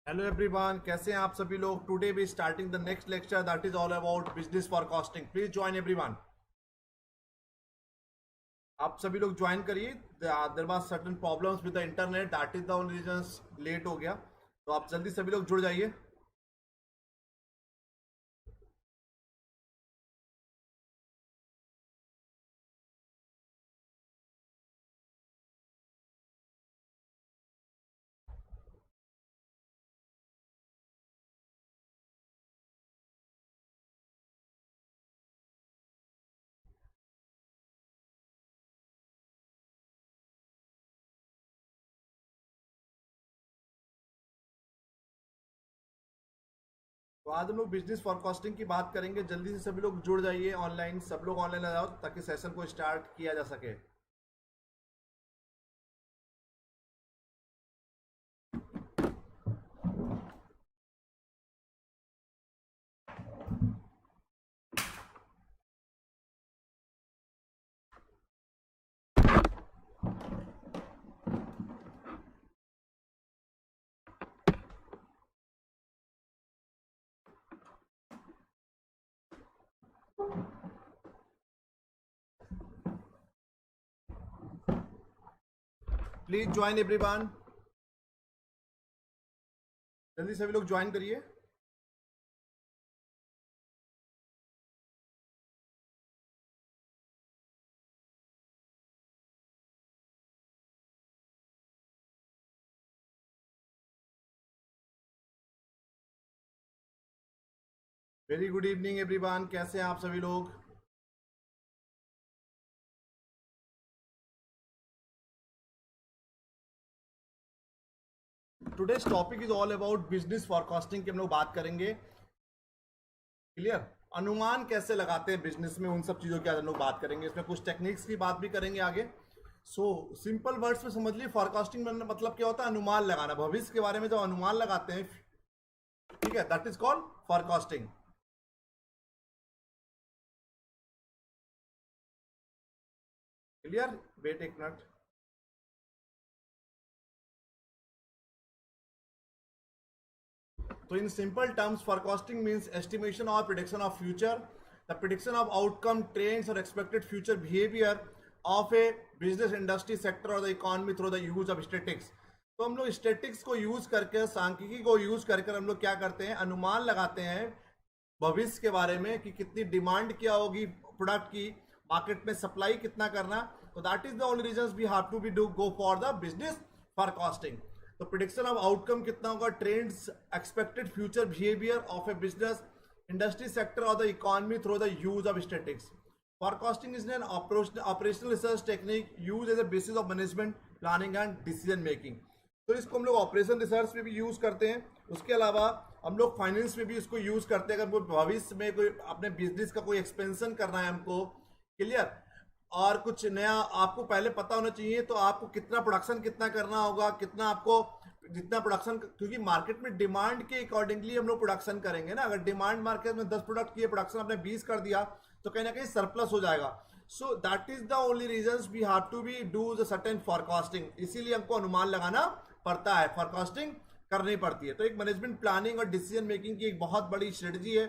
Hello everyone, कैसे हैं आप सभी लोग। Today we starting the next lecture that is all about business forecasting. Please join everyone. आप सभी लोग ज्वाइन करिए। There was certain problems with the internet, that is the only reason late हो गया। तो आप जल्दी सभी लोग जुड़ जाइए। तो आज हम लोग बिजनेस फॉरकास्टिंग की बात करेंगे। जल्दी से सभी लोग जुड़ जाइए ऑनलाइन। सब लोग ऑनलाइन आ जाओ ताकि सेशन को स्टार्ट किया जा सके। Please join everyone. जल्दी सभी लोग ज्वाइन करिए। वेरी गुड इवनिंग एवरीवन, कैसे हैं आप सभी लोग। Today's topic is all about business forecasting की हम लोग बात करेंगे। क्लियर। अनुमान कैसे लगाते हैं बिजनेस में, उन सब चीज़ों की आज हम लोग बात करेंगे। इसमें कुछ टेक्निक्स की बात भी करेंगे आगे। सो सिंपल वर्ड्स में समझ लीजिए, फॉरकास्टिंग मतलब क्या होता है। अनुमान लगाना, भविष्य के बारे में जब अनुमान लगाते हैं, ठीक है, that is called forecasting. Clear. Wait एक मिनट। तो in simple terms, forecasting means estimation or prediction of future, the prediction of outcome, trends or expected future behavior of a business, industry, sector or the economy through the use of statistics। तो हम लोग statics को use करके, सांख्यिकी को use करके हम लोग क्या करते हैं, अनुमान लगाते हैं भविष्य के बारे में कि कितनी डिमांड क्या होगी प्रोडक्ट की, मार्केट में सप्लाई कितना करना। तो that is the only reason we have to be do go for the business forecasting. तो प्रिडिक्शन ऑफ आउटकम कितना होगा, trends, expected future behaviour of a business, industry, sector और the economy through the use of statistics. Forecasting is an operational research technique used as a basis of management, planning and decision making। तो इसको हम लोग operation research में भी use करते हैं। उसके अलावा हम लोग फाइनेंस में भी इसको यूज करते हैं। अगर कोई भविष्य में कोई अपने बिजनेस का कोई एक्सपेंशन करना है हमको, क्लियर, और कुछ नया आपको पहले पता होना चाहिए। तो आपको कितना प्रोडक्शन कितना करना होगा, कितना आपको, जितना प्रोडक्शन, क्योंकि मार्केट में डिमांड के अकॉर्डिंगली हम लोग प्रोडक्शन करेंगे ना। अगर डिमांड मार्केट में 10 प्रोडक्ट की प्रोडक्शन आपने 20 कर दिया तो कहीं ना कहीं सरप्लस हो जाएगा। So that is the only reason we have to be do the certain forecasting. इसीलिए हमको अनुमान लगाना पड़ता है, फॉरकास्टिंग करनी पड़ती है। तो एक मैनेजमेंट प्लानिंग और डिसीजन मेकिंग की एक बहुत बड़ी स्ट्रेटजी है।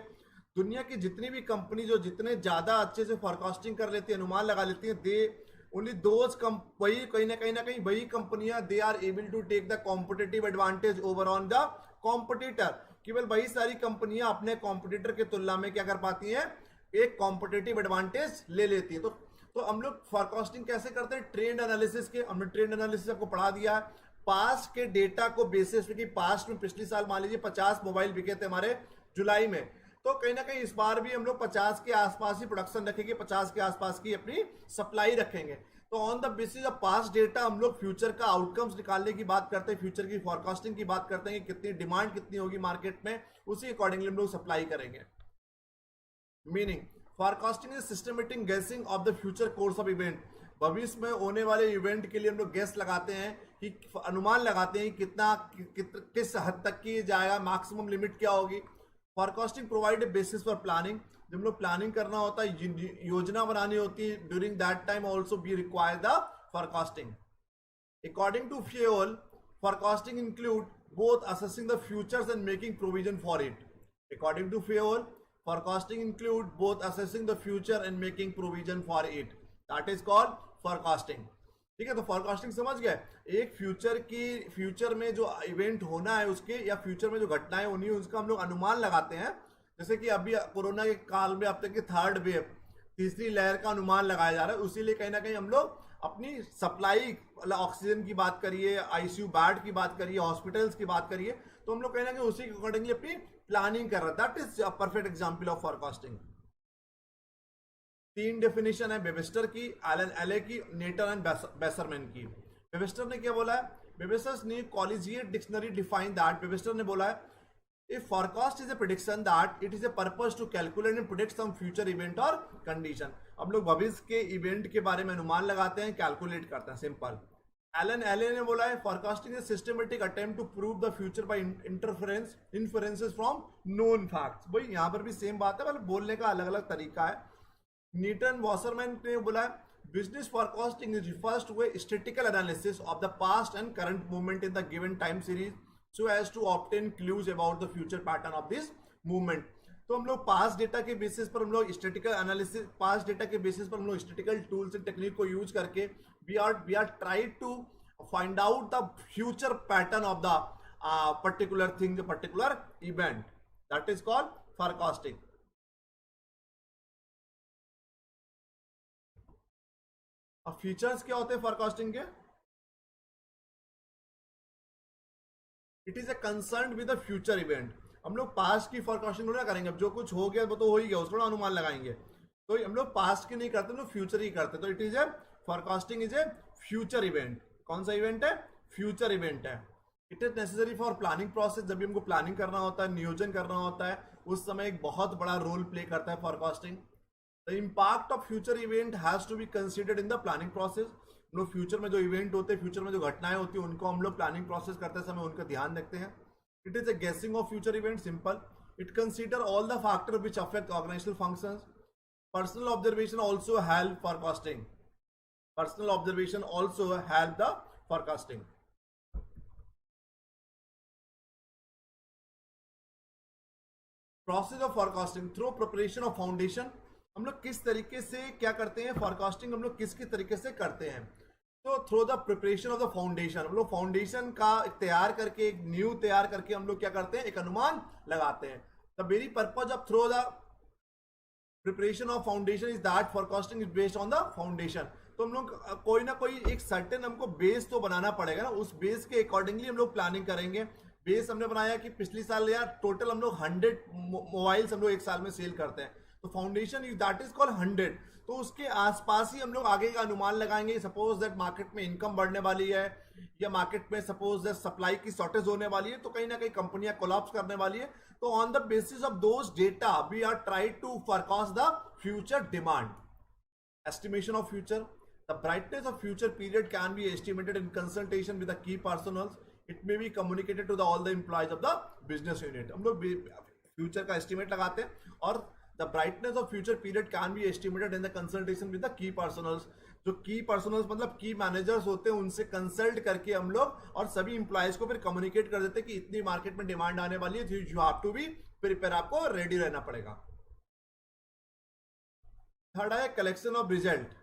दुनिया की जितनी भी कंपनी जो जितने ज़्यादा अच्छे से फॉरकास्टिंग कर लेती है, अनुमान लगा लेती है, दे ओनली दोज वही कहीं ना कहीं वही कंपनियां, they are able to take the competitive advantage over on the competitor. केवल वही सारी कंपनियां अपने कॉम्पिटिटर के तुलना में क्या कर पाती हैं, एक कॉम्पिटिटिव एडवांटेज ले लेती है। तो हम लोग फॉरकास्टिंग कैसे करते हैं, ट्रेंड एनालिसिस के। हमने ट्रेंड एनालिसिस आपको पढ़ा दिया है। पास्ट के डेटा को बेसिस पे कि पास्ट में पिछले साल मान लीजिए 50 मोबाइल बिके थे हमारे जुलाई में, तो कहीं ना कहीं इस बार भी हम लोग 50 के आसपास ही प्रोडक्शन रखेंगे, 50 के आसपास की अपनी सप्लाई रखेंगे। तो on the basis of past data हम लोग फ्यूचर का आउटकम्स निकालने की बात करते हैं, फ्यूचर की फॉरकास्टिंग की बात करते हैं कि कितनी डिमांड कितनी होगी मार्केट में, उसी अकॉर्डिंगली हम लोग सप्लाई करेंगे। मीनिंग, फॉरकास्टिंग इज सिस्टमेटिक गेसिंग of the future course of event. भविष्य में होने वाले इवेंट के लिए हम लोग गेस लगाते हैं कि अनुमान लगाते हैं कितना किस हद तक की जाएगा, मैक्सिमम लिमिट क्या होगी। Forecasting provide a basis for planning. जब हम लोग प्लानिंग करना होता है, योजना बनानी होती है, during that time also be require the forecasting. According to Fayol, forecasting include both assessing the futures and making provision for it. According to Fayol, forecasting include both assessing the future and making provision for it. That is called forecasting. ठीक है, तो forecasting समझ गए. एक future में जो event होना है उसके, या फ्यूचर में जो घटनाएं होनी है उसका हम लोग अनुमान लगाते हैं. जैसे कि अभी कोरोना के काल में अब तक की थर्ड वेव, तीसरी लहर का अनुमान लगाया जा रहा है. उसी लिए कहीं ना कहीं हम लोग अपनी सप्लाई, ऑक्सीजन की बात करिए, आईसीयू बेड की बात करिए, हॉस्पिटल्स की बात करिए, तो हम लोग कहीं ना कहीं उसी के अकॉर्डिंगली अपनी प्लानिंग कर रहे हैं. That is a perfect example of forecasting. 3 definition है वेबस्टर की, एलन एले की, नेटर एंड बेसरमैन की. वेबस्टर ने क्या बोला है? वेबस्टर ने collegiate dictionary define that. Webster ने बोला है if forecast is a prediction that it is a purpose to calculate and predict some future event or condition. हम लोग भविष्य के इवेंट के बारे में अनुमान लगाते हैं, कैलकुलेट करते हैं, सिंपल. एलन एले ने बोला है forecasting is a systematic attempt to prove the future by inferences from known facts. भाई यहाँ पर भी सेम बात है, मतलब बोलने का अलग अलग तरीका है. नीटन वॉसरमैन ने बोला है business forecasting is refers to a statistical analysis of the past and current movement in the given time series so as to obtain clues about the future pattern of this movement. तो हम लोग past data के basis पर हम लोग statistical analysis, past data के basis पर हम लोग स्टैटिस्टिकल टूल्स एंड टेक्निक को यूज करके we are try to find out the future pattern of the particular thing, the particular event. That is called forecasting. अब फीचर्स क्या होते हैं फोरकास्टिंग के? It is a concern with the future event. हम लोग past की forecasting ना करेंगे, अब जो कुछ हो गया वो तो हो ही गया, उसको अनुमान लगाएंगे. तो हम लोग पास्ट की नहीं करते, हम लोग फ्यूचर ही करते. तो it is A forecasting is a future event. कौन सा इवेंट है? फ्यूचर इवेंट है. It is necessary for planning process. जब भी हमको प्लानिंग करना होता है, नियोजन करना होता है, उस समय एक बहुत बड़ा रोल प्ले करता है forecasting. The impact of future event has to be considered in the planning process. हम लोग फ्यूचर में जो इवेंट होते हैं, फ्यूचर में जो घटनाएं होती हैं, उनको हम लोग प्लानिंग प्रोसेस करते समय उनका ध्यान रखते हैं. It is a guessing of future event. Simple. It consider all the factor which affect organisational functions. Personal observation also help forecasting. Personal observation also help the forecasting. Process of forecasting through preparation of foundation. हम लोग किस तरीके से क्या करते हैं forecasting, हम लोग किस तरीके से करते हैं? तो through the preparation of the foundation. हम लोग फाउंडेशन का तैयार करके, एक न्यू तैयार करके हम लोग क्या करते हैं? एक अनुमान लगाते हैं. The very purpose of through the preparation of foundation is that forecasting is based on the foundation. तो हम लोग कोई ना कोई एक सर्टेन हमको बेस तो बनाना पड़ेगा ना, उस बेस के अकॉर्डिंगली हम लोग प्लानिंग करेंगे. बेस हमने बनाया कि पिछली साल या टोटल हम लोग 100 मोबाइल्स हम लोग एक साल में सेल करते हैं, तो फाउंडेशन दैट इज कॉल्ड 100. तो उसके आसपास ही हम लोग आगे का अनुमान लगाएंगे. सपोज दैट मार्केट में इनकम बढ़ने वाली है, या मार्केट में सपोज दैट सप्लाई की शॉर्टेज होने वाली है, तो कहीं ना कहीं कंपनियां कोलैप्स करने वाली है. तो on the basis of those data we are try to forecast the future demand. Estimation of future. The brightness of future period can be estimated in consultation with the key personnels. It may be communicated to the all the employees of the business unit. हम लोग future का estimate लगाते हैं, और the brightness of future period can be estimated in the consultation with the key personals. जो की personnels मतलब की मैनेजर्स होते हैं, उनसे कंसल्ट करके हम लोग और सभी इंप्लॉयज को फिर कम्युनिकेट कर देते हैं कि इतनी मार्केट में डिमांड आने वाली है, you have to be prepare. आपको रेडी रहना पड़ेगा. थर्ड है collection of result.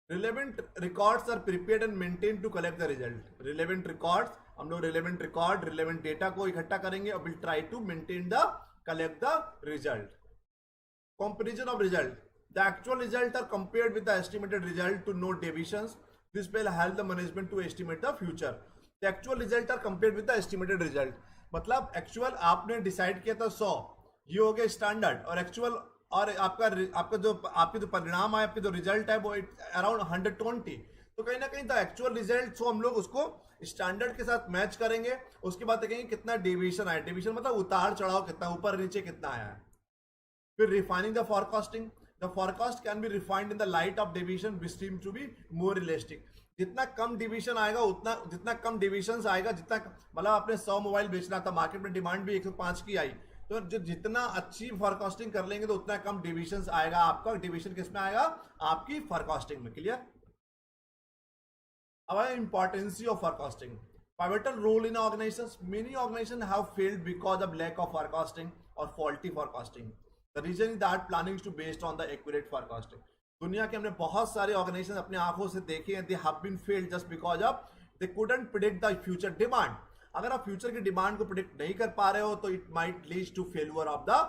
Relevant records are prepared and maintain to collect the result. Relevant records, हम लोग रिलेवेंट रिकॉर्ड, रिलेवेंट डेटा को इकट्ठा करेंगे और will try to maintain the collect the result. Comparison of result. The actual result are compared with the estimated result to note deviations. This will help the management to estimate the future. The actual result are compared with the estimated result. मतलब actual आपने decide किया था 100, ये हो गया standard, और actual और आपका जो परिणाम आया, आपके जो रिजल्ट है वो अराउंड 120. तो कहीं ना कहीं द एक्चुअल रिजल्ट, सो हम लोग उसको स्टैंडर्ड के साथ मैच करेंगे. उसके बाद देखेंगे कितना डेविएशन आया. डेविएशन मतलब उतार चढ़ाव कितना, ऊपर नीचे कितना आया है. फिर refining the forecasting. The forecast can be refined in the light of division which seem to be more realistic. जितना कम डिवीजन आएगा, उतना जितना कम डिविजन आएगा, जितना मतलब आपने 100 मोबाइल बेचना था, मार्केट में डिमांड भी 105 की आई, तो जो जितना अच्छी फोरकास्टिंग कर लेंगे तो उतना कम डिविजन आएगा. आपका डिविजन किसमें आएगा? आपकी फोरकास्टिंग में. क्लियर? अब है importancy of forecasting. Pivotal role in organizations. Many organizations have failed because of lack of forecasting or faulty forecasting. The reason is that planning is to based on the accurate forecasting. दुनिया के हमने बहुत सारे organisation अपने आंखों से देखे हैं, they have been failed just because of they couldn't predict the future demand. अगर आप फ्यूचर की डिमांड को प्रिडिक्ट नहीं कर पा रहे हो तो it might lead to failure of the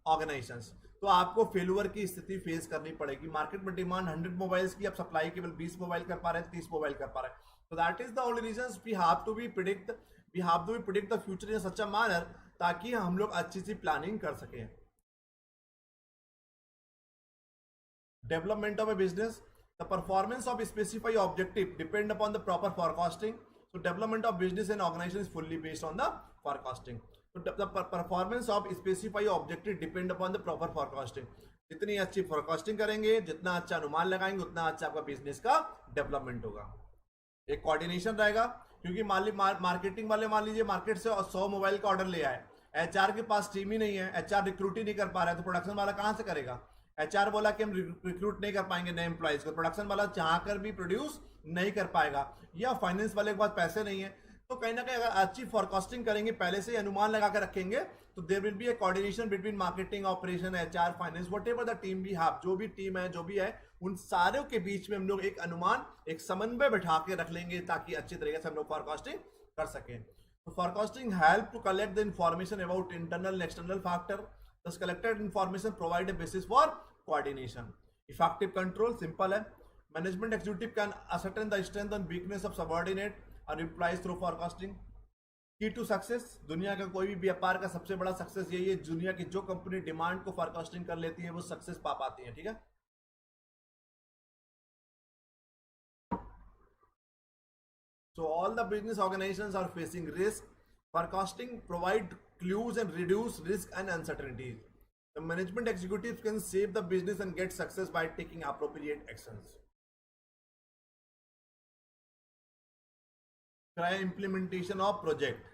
organisations. तो आपको फेल्यूर की स्थिति फेस करनी पड़ेगी. मार्केट में डिमांड 100 मोबाइल्स की, आप सप्लाई केवल 20 मोबाइल कर पा रहे हैं, 30 मोबाइल कर पा रहे हैं. So that is the only reasons we have to be predict the future in such a manner ताकि हम लोग अच्छी सी प्लानिंग कर सकें. Development of a business. The performance of a specified objective depend upon the proper forecasting. So development of business and organization is fully based on the forecasting. So the performance of specified objective depend upon the proper forecasting. जितनी अच्छी forecasting करेंगे, जितना अच्छा अनुमान लगाएंगे, उतना अच्छा आपका बिजनेस का डेवलपमेंट होगा. एक कोऑर्डिनेशन रहेगा, क्योंकि मार्केटिंग वाले मान लीजिए मार्केट से 100 मोबाइल का ऑर्डर ले आए, एचआर के पास टीम ही नहीं है, एचआर रिक्रूट ही नहीं कर पा रहा है, तो प्रोडक्शन वाला कहां से करेगा. एचआर बोला कि हम रिक्रूट नहीं कर पाएंगे नए एम्प्लॉइज को, प्रोडक्शन वाला चाहकर भी प्रोड्यूस नहीं कर पाएगा, या फाइनेंस वाले के पास पैसे नहीं है. तो कहीं ना कहीं अगर अच्छी फोरकास्टिंग करेंगे, पहले से अनुमान लगा कर रखेंगे, तो there will be a coordination between marketing, operation, HR, finance, whatever the team we have, जो भी टीम है, जो भी है, उन सारों के बीच में हम लोग एक अनुमान, एक समन्वय बैठा के रख लेंगे ताकि अच्छी तरीके से हम लोग फोरकास्टिंग कर सकें. तो forecasting help to collect the information about internal and external factor. This collected information provide a basis for coordination. Effective control simple है. Management executive can ascertain the strength and weakness of subordinate और employees through forecasting. Key to success. दुनिया का कोई भी व्यापार का सबसे बड़ा सक्सेस यही है, दुनिया की जो कंपनी डिमांड को फोरकास्टिंग कर लेती है वो सक्सेस पा पाती है. ठीक है. So all the business organizations are facing risk. Forecasting provide clues and reduce risk and uncertainties. The management executives can save the business and get success by taking appropriate actions. Try implementation of project.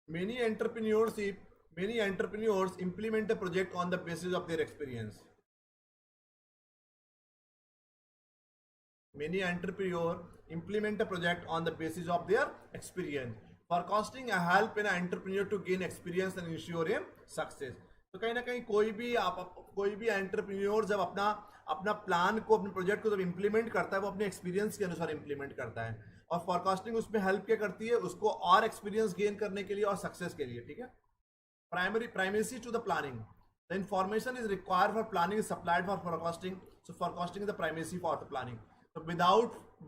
Many entrepreneurs implement a project on the basis of their experience. Many entrepreneurs implement a project on the basis of their experience. Forecasting help an entrepreneur to gain experience and ensure a success. तो कहीं ना कहीं कोई भी entrepreneur जब अपना plan को, अपने प्रोजेक्ट को जब इंप्लीमेंट करता है, वो अपने एक्सपीरियंस के अनुसार इंप्लीमेंट करता है. और फोरकास्टिंग उसमें हेल्प क्या करती है, उसको और एक्सपीरियंस गेन करने के लिए और सक्सेस के लिए. ठीक है. Primacy to the planning. The information is required for planning is supplied for forecasting. So forecasting is the primacy for the planning. तो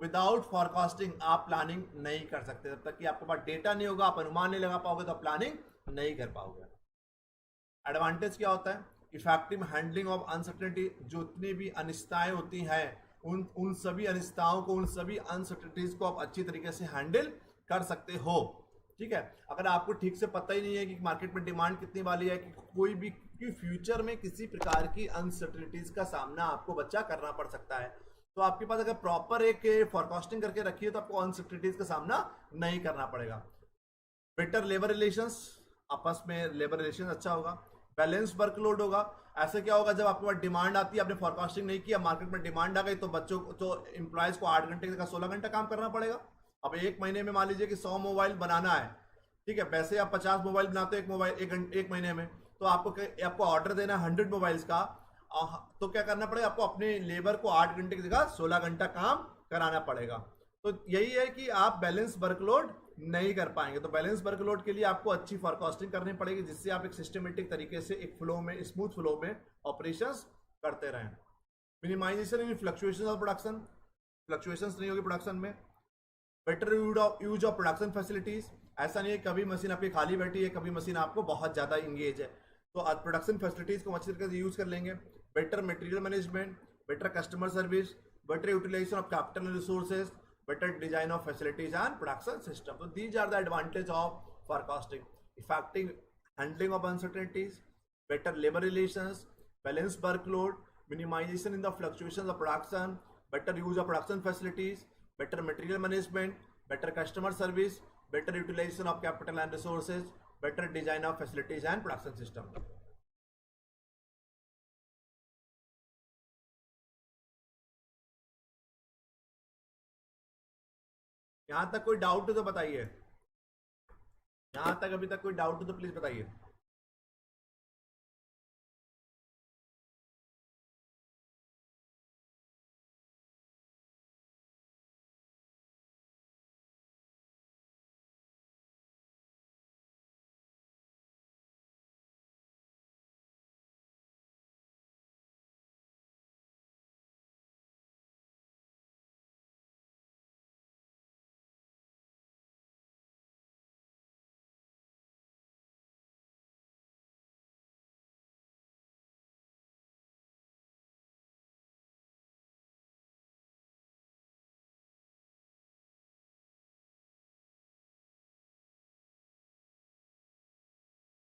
विदाउट फोरकास्टिंग आप प्लानिंग नहीं कर सकते. जब तक कि आपके पास डेटा नहीं होगा, आप अनुमान नहीं लगा पाओगे, तो आप प्लानिंग नहीं कर पाओगे. एडवांटेज क्या होता है, इफेक्टिव हैंडलिंग ऑफ अनसर्टेनिटी. जितनी भी अनिश्चितताएं होती हैं, उन सभी अनिश्चितताओं को, उन सभी अनसर्टेनिटीज को आप अच्छी तरीके से हैंडल कर सकते हो. ठीक है. अगर आपको ठीक से पता ही नहीं है कि मार्केट में डिमांड कितनी वाली है, कि कोई भी कि फ्यूचर में किसी प्रकार की अनसर्टेनिटीज का सामना आपको बच्चा करना पड़ सकता है, तो आपके पास अगर प्रॉपर एक फोरकास्टिंग करके रखिए तो आपको अनसर्टेनिटीज का सामना नहीं करना पड़ेगा. Better labour relations. आपस में लेबर रिलेशन अच्छा होगा. बैलेंस वर्कलोड होगा. ऐसे क्या होगा, जब आपके पास डिमांड आती है, आपने फोरकास्टिंग नहीं किया, मार्केट में डिमांड आ गई, तो बच्चों तो एम्प्लॉयज को 8 घंटे का 16 घंटा काम करना पड़ेगा. अब एक महीने में मान लीजिए कि 100 मोबाइल बनाना है. ठीक है. वैसे आप 50 मोबाइल बनाते हो एक महीने में, तो आपको ऑर्डर देना है 100 मोबाइल्स का, तो क्या करना पड़ेगा, आपको अपने लेबर को 8 घंटे की जगह 16 घंटा काम कराना पड़ेगा. तो यही है कि आप बैलेंस वर्कलोड नहीं कर पाएंगे. तो बैलेंस वर्कलोड के लिए आपको अच्छी फोरकास्टिंग करनी पड़ेगी, जिससे आप एक सिस्टमेटिक तरीके से एक फ्लो में, स्मूथ फ्लो में ऑपरेशंस करते रहें. Minimization in fluctuation of production. Fluctuations नहीं होगी प्रोडक्शन में. Better use of production facilities. ऐसा नहीं है कभी मशीन आपकी खाली बैठी है, कभी मशीन आपको बहुत ज्यादा इंगेज है, तो आज प्रोडक्शन फैसिलिटीज को अच्छी तरीके से यूज कर लेंगे. Better material management, better customer service, better utilization of capital resources, better design of facilities and production system. So these are the advantage of forecasting. Effective handling of uncertainties, better labor relations, balanced workload, minimization in the fluctuations of production, better use of production facilities, better material management, better customer service, better utilization of capital and resources, better design of facilities and production system. यहां तक कोई doubt हो तो बताइए. यहाँ तक अभी तक कोई डाउट हो तो प्लीज बताइए।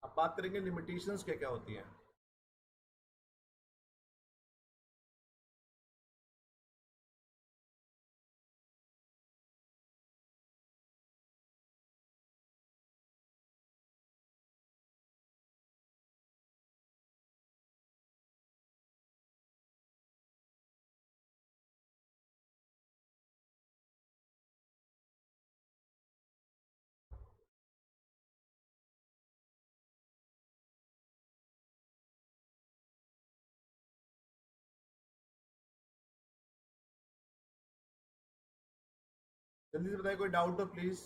अब बात करेंगे लिमिटेशंस क्या क्या होती हैं। जल्दी से बताइए, कोई डाउट हो प्लीज।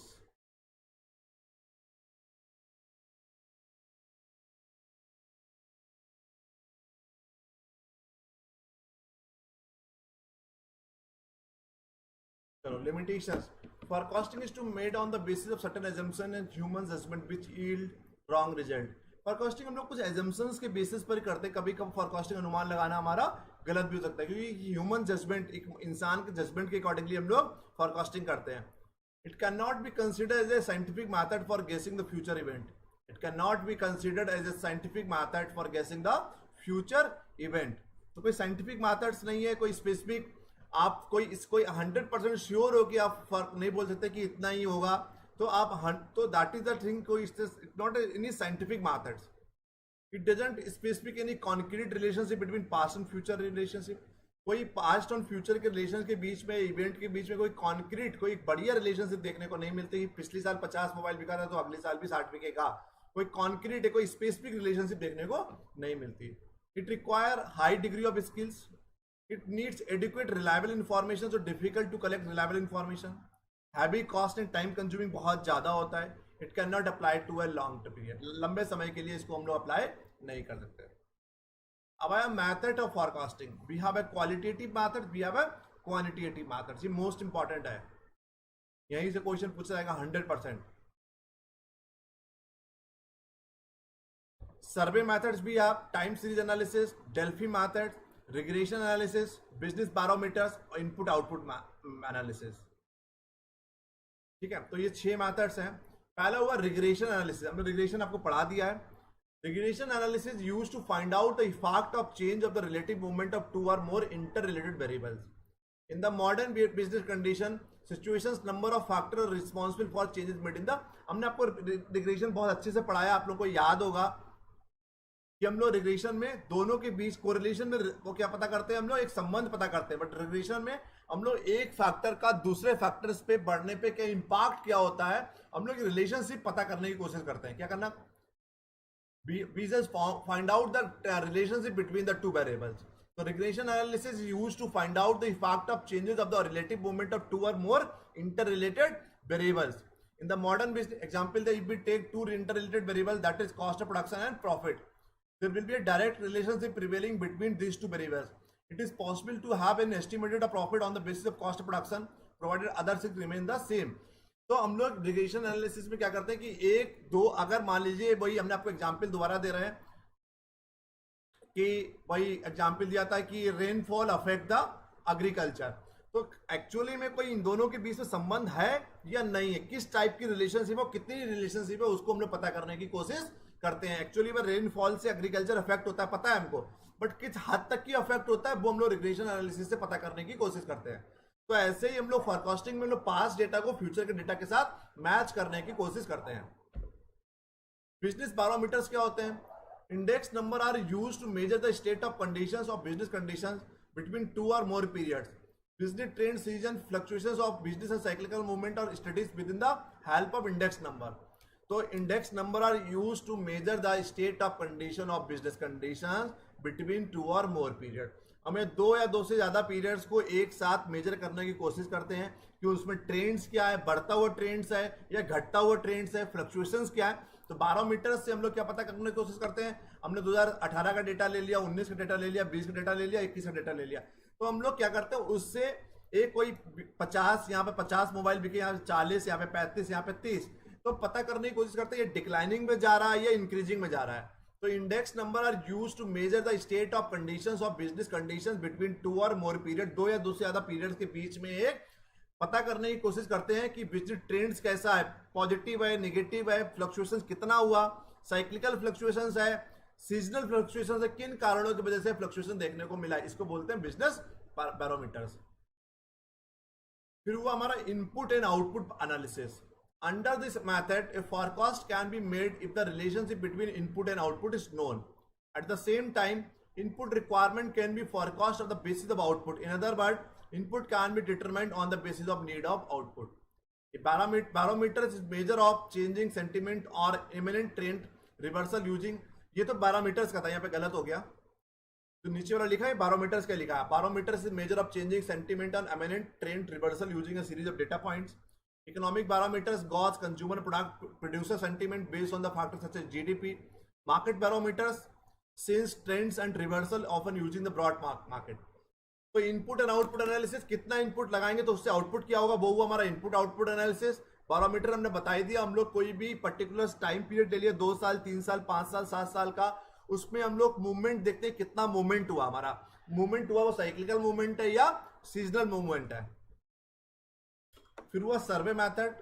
चलो, limitations. Forecasting is to made on the basis of certain assumption and human judgment which yield wrong result. Forecasting हम लोग कुछ assumptions के basis पर करते हैं। कभी कभी forecasting अनुमान लगाना हमारा गलत भी हो सकता है, क्योंकि ह्यूमन जजमेंट, एक इंसान के जजमेंट के अकॉर्डिंगली हम लोग forecasting करते हैं। It cannot be considered as a scientific method for guessing the future event. It cannot be considered as a scientific method for guessing the future event. तो कोई scientific methods नहीं है, कोई specific आप कोई 100% श्योर हो कि आप फर्क नहीं बोल सकते कि इतना ही होगा, तो आप तो दैट इज द थिंग, कोई not any scientific methods. It doesn't specific any concrete relationship between past and future relationship. कोई पास्ट और फ्यूचर के रिलेशन के बीच में, इवेंट के बीच में कोई कॉन्क्रीट, कोई बढ़िया रिलेशनशिप देखने को नहीं मिलती। पिछले साल 50 मोबाइल बिका था तो अगले साल भी 60 बिकेगा। कोई कॉन्क्रीट है, कोई स्पेसिफिक रिलेशनशिप देखने को नहीं मिलती। It require high degree of skills. It needs adequate reliable information, so difficult to collect reliable information. Heavy cost and time consuming बहुत ज़्यादा होता है। It cannot apply to a long period. लंबे समय के लिए इसको हम लोग अप्लाई नहीं कर सकते। अब आया method of forecasting. We have a qualitative method, we have a quantitative method. ये most important है, यहीं से क्वेश्चन पूछा जाएगा 100%। सर्वे मेथड्स भी आप time series analysis, Delphi method, regression analysis, business barometers और इनपुट आउटपुट एनालिसिस। ठीक है, तो ये 6 मेथड्स हैं। पहला हुआ रिग्रेशन एनालिसिस। हमने रिग्रेशन आपको पढ़ा दिया है। Regression analysis used to find out the effect of change of the relative movement of 2 or more interrelated variables in the modern business condition situations, number of factor responsible for changes made in the. हमने आपको regression बहुत अच्छे से पढ़ाया, आप लोगों को याद होगा कि हम लोग रिग्रेशन में दोनों के बीच कोरिलेशन में वो क्या पता करते हैं, हम लोग एक संबंध पता करते हैं। बट रिग्रेशन में हम लोग एक फैक्टर का दूसरे फैक्टर्स पे बढ़ने पे क्या इंपैक्ट क्या होता है, हम लोग रिलेशनशिप पता करने की कोशिश करते हैं। क्या करना? we just find out the relationship between the two variables. So regression analysis is used to find out the effect of changes of the relative movement of 2 or more interrelated variables. In the modern business example, if we take 2 interrelated variables, that is cost of production and profit, there will be a direct relationship prevailing between these two variables. It is possible to have an estimated profit on the basis of cost of production, provided other things remain the same. तो हम लोग regression analysis में क्या करते हैं कि एक दो, अगर मान लीजिए वही हमने आपको एग्जांपल दोबारा दे रहे हैं कि वही एग्जांपल दिया था कि रेनफॉल अफेक्ट द एग्रीकल्चर, तो एक्चुअली में कोई इन दोनों के बीच में संबंध है या नहीं है, किस टाइप की रिलेशनशिप है, कितनी रिलेशनशिप है, उसको हम लोग पता करने की कोशिश करते हैं। एक्चुअली में रेनफॉल से एग्रीकल्चर अफेक्ट होता है, पता है हमको, बट किस हद तक की अफेक्ट होता है वो हम लोग रिग्रेशन एनालिसिस से पता करने की कोशिश करते हैं। तो ऐसे ही हम लोग फोरकास्टिंग में हम लोग पास्ट डेटा को फ्यूचर के डेटा के साथ मैच करने की कोशिश करते हैं। बिजनेस बैरोमीटर्स क्या होते हैं? Index number are used to measure the state of conditions of business conditions between 2 or more periods, business trend, season, fluctuations of business and cyclical movement और studies with in the help of index number. तो index number are use to measure the state of condition of business condition between 2 और मोर period. हमें 2 या 2 से ज्यादा periods को एक साथ मेजर करने की कोशिश करते हैं कि उसमें ट्रेंड्स क्या है, बढ़ता हुआ ट्रेंड्स है या घटता हुआ ट्रेंड्स है, फ्लक्चुएशंस क्या है। तो बैरोमीटर से हम लोग क्या पता करने की कोशिश करते हैं, हमने 2018 का डेटा ले लिया, 19 का डेटा ले लिया, 20 का डेटा ले लिया, 21 का डेटा ले लिया, तो हम लोग क्या करते हैं उससे एक कोई 50, यहाँ पे 50 मोबाइल बिके, यहाँ पे 40, यहाँ पे 35, यहाँ पे 30, तो पता करने की कोशिश करते हैं ये डिक्लाइनिंग में जा रहा है या इंक्रीजिंग में जा रहा है। तो index number are use to measure the state of conditions of business conditions between 2 और मोर पीरियड, 2 या 2 से ज्यादा पीरियड्स के बीच में एक पता करने की कोशिश करते हैं कि बिजनेस ट्रेंड्स कैसा है, पॉजिटिव है, नेगेटिव है, फ्लक्चुएशंस कितना हुआ, साइक्लिकल फ्लक्चुएशंस है, सीजनल फ्लक्चुएशंस है, किन कारणों की वजह से फ्लक्चुएशन देखने को मिला, इसको बोलते हैं बिजनेस बैरोमीटर्स। फिर हुआ हमारा input and output analysis. Under this method, a forecast can be made if the relationship between input and output is known. At the same time, input requirement can be forecast on the basis of output. In other words, input can be determined on the basis of need of output. A barometer is measure of changing sentiment or imminent trend reversal using, ये तो barometers का था, यहाँ पे गलत हो गया, तो नीचे वाला लिखा है barometers का लिखा है। Barometers is measure of changing sentiment on imminent trend reversal using a series of data points. Economic barometers gauge consumer product producer sentiment based on the factors such as GDP. Market barometers sense trends and reversal often using the broad market. तो input and output analysis, कितना input लगाएंगे तो उससे output क्या होगा, वो हुआ हमारा इनपुट आउटपुट एनालिसिस। बारोमीटर हमने बता ही दिया, हम लोग कोई भी पर्टिकुलर टाइम पीरियड ले लिया, 2 साल, 3 साल, 5 साल, 7 साल का, उसमें हम लोग मूवमेंट देखते हैं, कितना मूवमेंट हुआ, हमारा मूवमेंट हुआ वो साइक्लिकल मूवमेंट है या सीजनल मूवमेंट है। फिर हुआ survey method,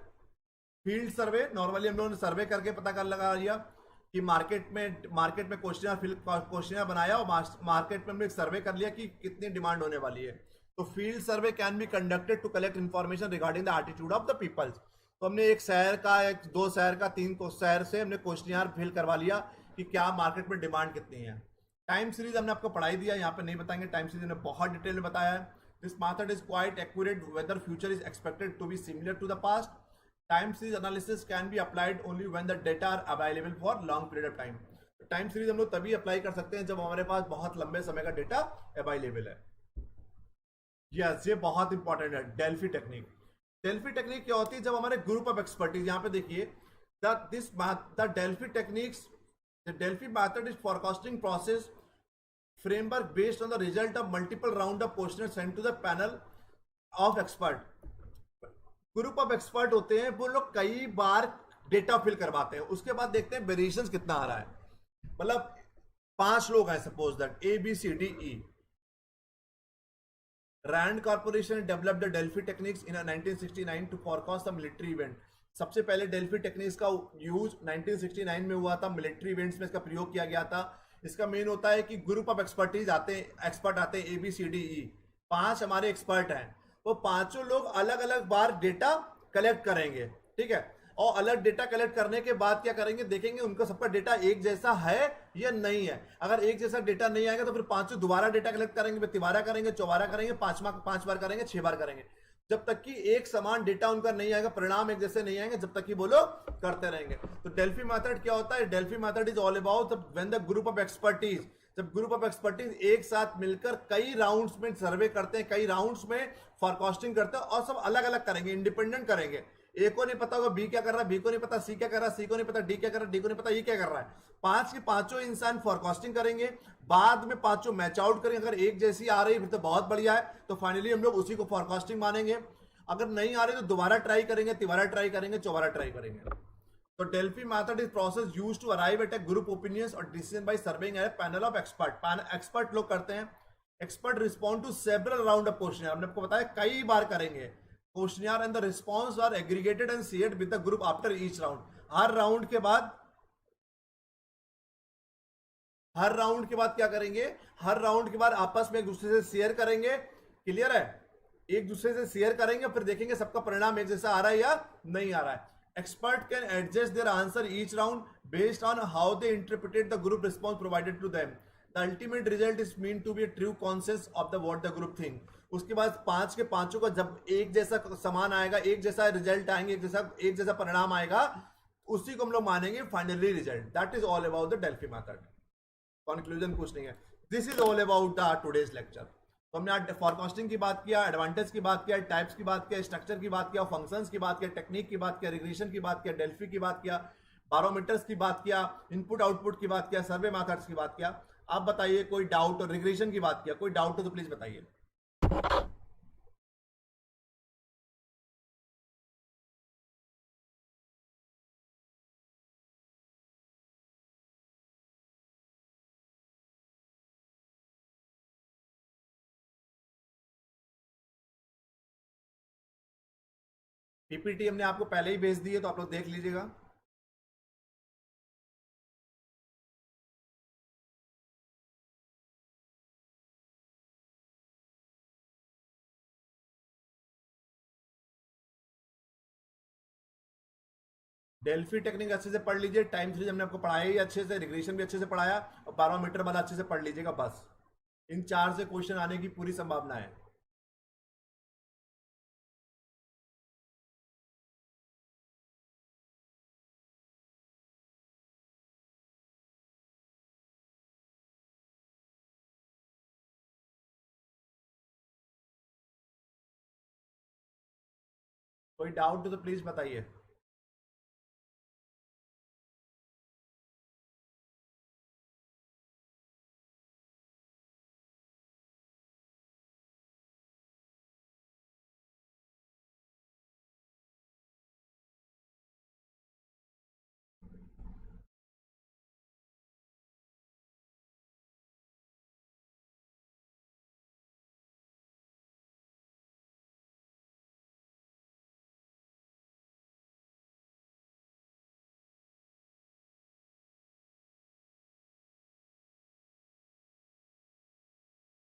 field survey. Normally हम लोगों ने सर्वे करके पता कर लगा लिया कि मार्केट में क्वेश्चनर बनाया और मार्केट में हमने एक सर्वे कर लिया कि कितनी डिमांड होने वाली है। तो field survey can be conducted to collect information regarding the attitude of the peoples. तो हमने एक शहर का, एक 2 शहर का, 3 शहर से हमने क्वेश्चनर फिल करवा लिया कि क्या मार्केट में डिमांड कितनी है। टाइम सीरीज हमने आपको पढ़ाई दिया, यहाँ पे नहीं बताएंगे, टाइम सीरीज हमने बहुत डिटेल में बताया है। This method is quite accurate whether future is expected to be similar to the past. Time series analysis can be applied only when the data are available for long period of time. Time series हम लोग तभी apply कर सकते हैं जब हमारे पास बहुत लंबे समय का डेटा अवेलेबल है। यस, ये बहुत इंपॉर्टेंट है। डेल्फी टेक्निक, डेल्फी टेक्निक क्या होती है, जब हमारे ग्रुप ऑफ एक्सपर्टीज, यहाँ पे देखिए, the Delphi techniques, the Delphi method is forecasting process framework based on the result of multiple round of questionnaire sent to the panel of expert। Group of expert होते हैं, वो लोग कई बार data fill करवाते हैं, उसके बाद देखते हैं वेरिएशंस कितना आ रहा है। मतलब 5 लोग हैं, suppose that ABCDE। Rand Corporation developed the Delphi techniques in 1969 to forecast the military event. सबसे पहले डेल्फी टेक्निक्स का यूज 1969 में हुआ था, मिलिट्री इवेंट्स में इसका प्रयोग किया गया था। इसका मेन होता है कि ग्रुप ऑफ एक्सपर्टीज आते हैं, एक्सपर्ट आते हैं ABCDE, 5 हमारे एक्सपर्ट हैं, वो पांचों लोग अलग अलग बार डेटा कलेक्ट करेंगे, ठीक है। और अलग डेटा कलेक्ट करने के बाद क्या करेंगे, देखेंगे उनका सबका डेटा एक जैसा है या नहीं है। अगर एक जैसा डेटा नहीं आएगा तो फिर पांचों दोबारा डेटा कलेक्ट करेंगे, फिर तिबारा करेंगे, चौबारा करेंगे, 5 बार करेंगे, 6 बार करेंगे, जब तक कि एक समान डेटा उनका नहीं आएगा, परिणाम एक जैसे नहीं आएंगे, जब तक कि वो लोग करते रहेंगे। तो डेल्फी मेथड क्या होता है, Delphi method is all about when the group of expertise, जब ग्रुप ऑफ एक्सपर्टीज एक साथ मिलकर कई राउंड्स में सर्वे करते हैं, कई राउंड्स में फॉरकास्टिंग करते हैं, और सब अलग अलग करेंगे, इंडिपेंडेंट करेंगे। ए को नहीं पता होगा बी क्या कर रहा है, बी को नहीं पता सी क्या कर रहा है, सी को नहीं पता डी क्या कर रहा है, डी को नहीं पता ई क्या कर रहा है। 5 के 5 इंसान फॉरकास्टिंग करेंगे, बाद में 5 मैच आउट करेंगे। अगर एक जैसी आ रही है फिर तो बहुत बढ़िया है, तो फाइनली हम लोग उसी को फॉरकास्टिंग मानेंगे। अगर नहीं आ रही तो दोबारा ट्राई करेंगे, तिबारा ट्राई करेंगे, चौबारा ट्राई करेंगे। तो Delphi method is process used to arrive at a group opinions और decision by serving a panel of expert. Expert लोग करते हैं। Expert respond to several round of question, हमने आपको बताया कई बार करेंगे question, and the response are aggregated and shared with the group after each round. हर राउंड के बाद क्या करेंगे, हर राउंड के बाद आपस में एक दूसरे से शेयर करेंगे। क्लियर है, एक दूसरे से शेयर करेंगे, फिर देखेंगे सबका परिणाम एक जैसा आ रहा है या नहीं आ रहा है। Expert can adjust their answer each round based on how they interpreted the group response provided to them. The ultimate result is mean to be a true consensus of the what the group think. उसके बाद 5 के 5 का जब एक जैसा समान आएगा, एक जैसा रिजल्ट आएंगे, एक जैसा परिणाम आएगा, उसी को हम लोग मानेंगे finally result. That is all about the Delphi method. Conclusion कुछ नहीं है. This is all about the today's lecture. तो हमने आज फॉरकास्टिंग की बात किया, एडवांटेज की बात किया, टाइप्स की बात किया, स्ट्रक्चर की बात किया, फंक्शंस की बात किया, टेक्निक की बात किया, रिग्रेशन की बात किया, डेल्फी की बात किया, बारोमीटर्स की बात किया, इनपुट आउटपुट की बात किया, सर्वे मेथड्स की बात किया. आप बताइए कोई डाउट, और रिग्रेशन की बात किया, कोई डाउट हो तो प्लीज बताइए. पीपीटी हमने आपको पहले ही भेज दी है, तो आप लोग देख लीजिएगा. डेल्फी टेक्निक अच्छे से पढ़ लीजिए. टाइम सीरीज हमने आपको पढ़ाया ही अच्छे से, रिग्रेशन भी अच्छे से पढ़ाया, और बारोमीटर वाला अच्छे से पढ़ लीजिएगा बस. इन चार से क्वेश्चन आने की पूरी संभावना है. कोई डाउट हो तो प्लीज बताइए.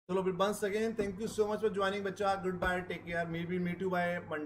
चलो, once again, thank you so much for joining, बच्चा. Goodbye, take care. Maybe meet you by Monday.